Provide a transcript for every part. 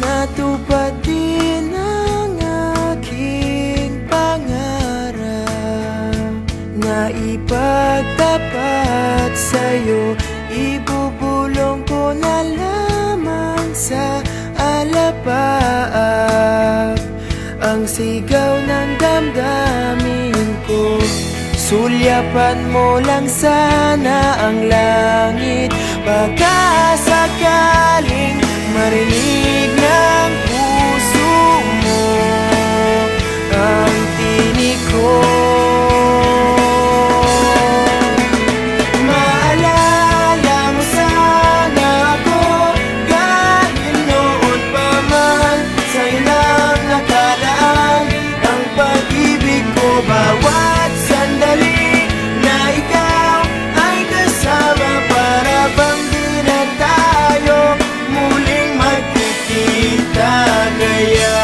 natupad din ang aking pangarap na ipagtapat sa'yo. Ibubulong ko na lamang sa alapaap ang sigaw ng damdamin ko. Sulyapan mo lang sana ang langit, baka sakaling marinig ng puso mo ang tinig ko. Maalala mo sana ako kahit noon pa man sa ilang nakalaan ang pag-ibig ko. Bawat sandali na ikaw ay kasama, para bang di na tayo muling magkikita. Kaya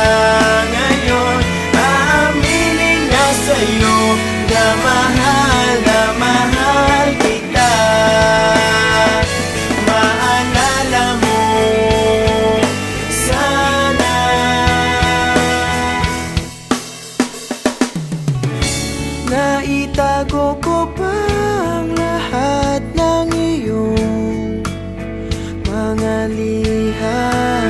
ngayon aaminin na sa'yo na mahal kita. Maalala mo sana. Naitago ko pa ang lahat ng iyong mga liham.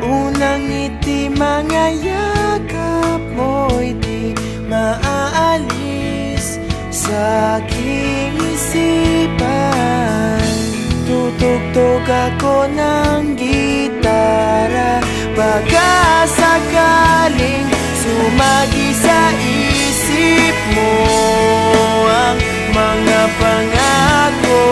Unang ngiti, mga yakap mo'y di maaalis sa aking isipan. Tutugtog ako ng gitara, baka sakaling sumagi sa isip mo ang mga pangako.